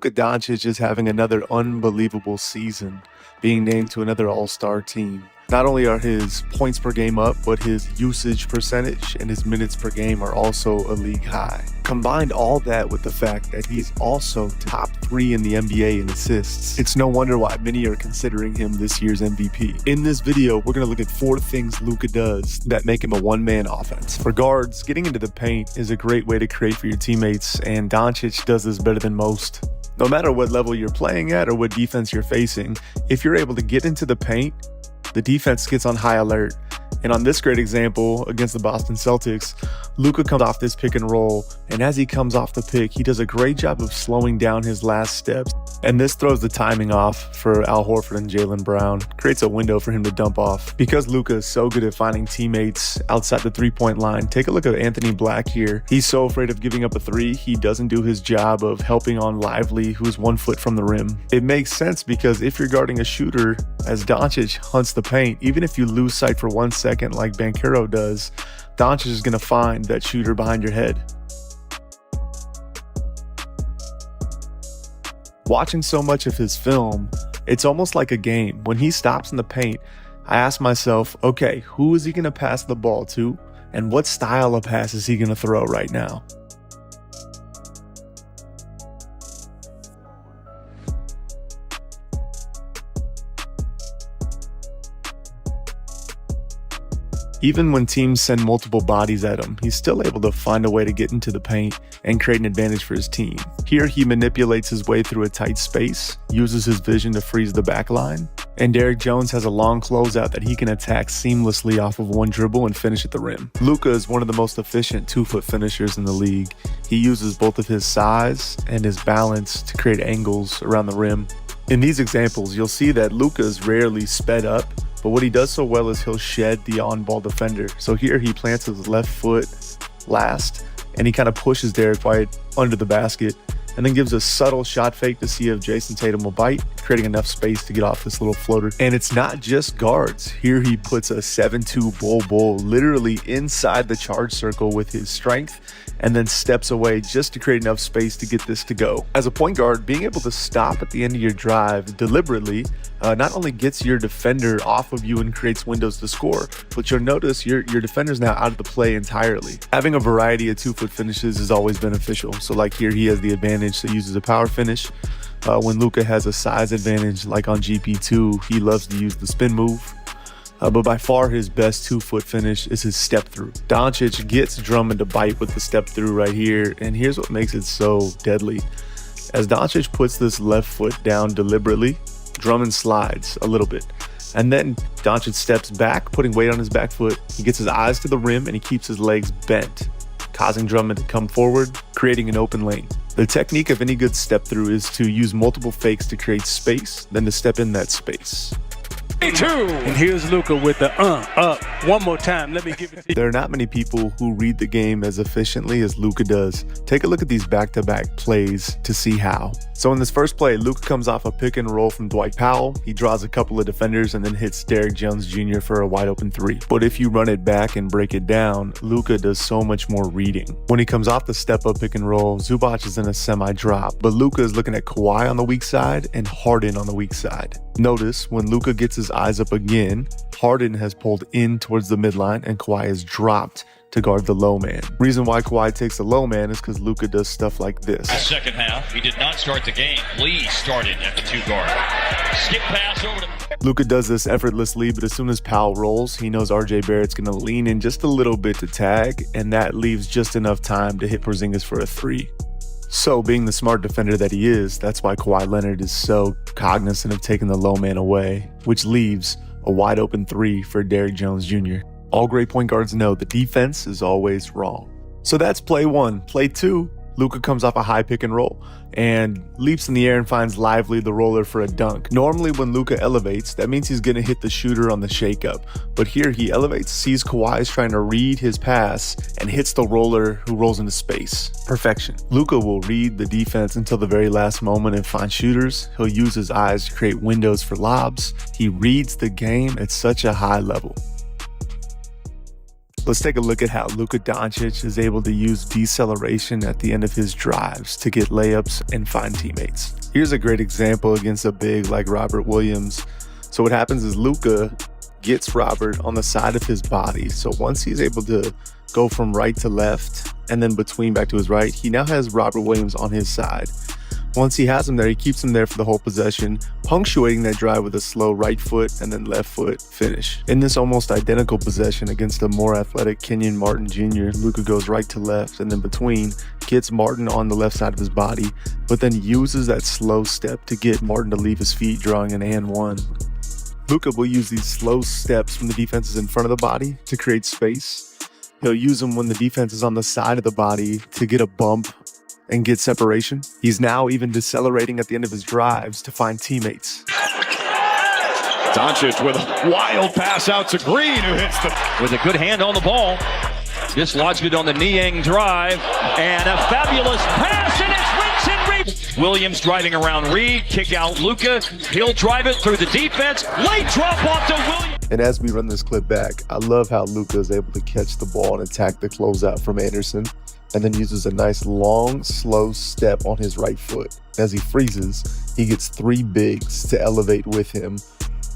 Luka Doncic is having another unbelievable season, being named to another All-Star team. Not only are his points per game up, but his usage percentage and his minutes per game are also a league high. Combine all that with the fact that he's also top 3 in the NBA in assists. It's no wonder why many are considering him this year's MVP. In this video, we're going to look at 4 things Luka does that make him a one-man offense. For guards, getting into the paint is a great way to create for your teammates, and Doncic does this better than most. No matter what level you're playing at or what defense you're facing, if you're able to get into the paint, the defense gets on high alert. And on this great example against the Boston Celtics, Luka comes off this pick and roll, and as he comes off the pick, he does a great job of slowing down his last steps. And this throws the timing off for Al Horford and Jaylen Brown, creates a window for him to dump off. Because Luka is so good at finding teammates outside the three-point line, take a look at Anthony Black here. He's so afraid of giving up a three, he doesn't do his job of helping on Lively, who's 1 foot from the rim. It makes sense because if you're guarding a shooter, as Doncic hunts the paint, even if you lose sight for 1 second like Banchero does, Doncic is going to find that shooter behind your head. Watching so much of his film, it's almost like a game. When he stops in the paint, I ask myself, okay, who is he going to pass the ball to? And what style of pass is he going to throw right now? Even when teams send multiple bodies at him, he's still able to find a way to get into the paint and create an advantage for his team. Here, he manipulates his way through a tight space, uses his vision to freeze the back line, and Derrick Jones has a long closeout that he can attack seamlessly off of one dribble and finish at the rim. Luka is one of the most efficient 2-foot finishers in the league. He uses both of his size and his balance to create angles around the rim. In these examples, you'll see that Luka is rarely sped up, but what he does so well is he'll shed the on-ball defender. So here he plants his left foot last, and he kind of pushes Derrick White under the basket, and then gives a subtle shot fake to see if Jason Tatum will bite, creating enough space to get off this little floater. And it's not just guards. Here he puts a 7-2 bull literally inside the charge circle with his strength, and then steps away just to create enough space to get this to go. As a point guard, being able to stop at the end of your drive deliberately not only gets your defender off of you and creates windows to score, but you'll notice your defender's now out of the play entirely. Having a variety of 2-foot finishes is always beneficial. So like here, he has the advantage that uses a power finish. When Luka has a size advantage, like on GP2, he loves to use the spin move. But by far his best 2-foot finish is his step through. Doncic gets Drummond to bite with the step through right here, and here's what makes it so deadly. As Doncic puts this left foot down deliberately, Drummond slides a little bit, and then Doncic steps back, putting weight on his back foot. He gets his eyes to the rim and he keeps his legs bent, causing Drummond to come forward, creating an open lane. The technique of any good step through is to use multiple fakes to create space, then to step in that space. And here's Luka with the up. One more time. Let me give it to you. There are not many people who read the game as efficiently as Luka does. Take a look at these back-to-back plays to see how. So in this first play, Luka comes off a pick and roll from Dwight Powell. He draws a couple of defenders and then hits Derrick Jones Jr. for a wide open 3. But if you run it back and break it down, Luka does so much more reading. When he comes off the step-up pick and roll, Zubac is in a semi-drop, but Luka is looking at Kawhi on the weak side and Harden on the weak side. Notice when Luka gets his eyes up again, Harden has pulled in towards the midline and Kawhi has dropped to guard the low man. Reason why Kawhi takes the low man is because Luka does stuff like this. The second half, he did not start the game. Lee started at the 2 guard. Skip pass over to... Luka does this effortlessly, but as soon as Powell rolls, he knows RJ Barrett's going to lean in just a little bit to tag, and that leaves just enough time to hit Porzingis for a 3. So being the smart defender that he is, that's why Kawhi Leonard is so cognizant of taking the low man away, which leaves a wide open 3 for Derrick Jones Jr. All great point guards know the defense is always wrong. So that's play 1. Play 2, Luka comes off a high pick and roll and leaps in the air and finds Lively the roller for a dunk. Normally when Luka elevates, that means he's going to hit the shooter on the shakeup. But here he elevates, sees Kawhi is trying to read his pass, and hits the roller who rolls into space. Perfection. Luka will read the defense until the very last moment and find shooters. He'll use his eyes to create windows for lobs. He reads the game at such a high level. Let's take a look at how Luka Doncic is able to use deceleration at the end of his drives to get layups and find teammates. Here's a great example against a big like Robert Williams. So what happens is Luka gets Robert on the side of his body. So once he's able to go from right to left and then between back to his right, he now has Robert Williams on his side. Once he has him there, he keeps him there for the whole possession, punctuating that drive with a slow right foot and then left foot finish. In this almost identical possession against a more athletic Kenyon Martin Jr., Luka goes right to left and then between, gets Martin on the left side of his body, but then uses that slow step to get Martin to leave his feet, drawing an and one. Luka will use these slow steps when the defense is in front of the body to create space. He'll use them when the defense is on the side of the body to get a bump and get separation. He's now even decelerating at the end of his drives to find teammates. Doncic with a wild pass out to Green, who hits the... With a good hand on the ball. Dislodged it on the Niang drive. And a fabulous pass, and it's Rinse and Reed. Williams driving around Reed, kick out Luka. He'll drive it through the defense. Late drop off to Williams. And as we run this clip back, I love how Luka is able to catch the ball and attack the closeout from Anderson, and then uses a nice long, slow step on his right foot. As he freezes, he gets 3 bigs to elevate with him,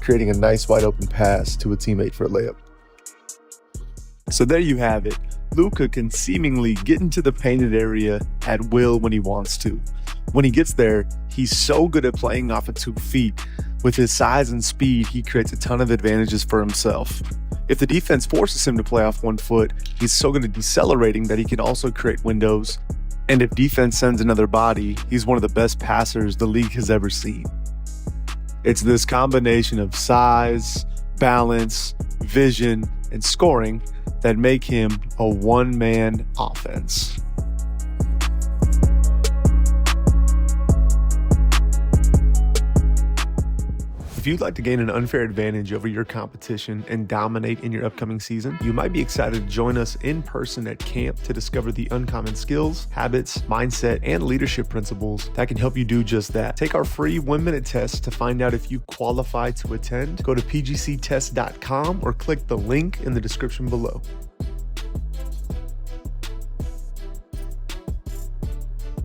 creating a nice wide open pass to a teammate for a layup. So there you have it. Luka can seemingly get into the painted area at will when he wants to. When he gets there, he's so good at playing off of 2 feet. With his size and speed, he creates a ton of advantages for himself. If the defense forces him to play off 1 foot, he's so good at decelerating that he can also create windows. And if defense sends another body, he's one of the best passers the league has ever seen. It's this combination of size, balance, vision, and scoring that make him a one-man offense. If you'd like to gain an unfair advantage over your competition and dominate in your upcoming season, you might be excited to join us in person at camp to discover the uncommon skills, habits, mindset, and leadership principles that can help you do just that. Take our free 1-minute test to find out if you qualify to attend. Go to pgctest.com or click the link in the description below.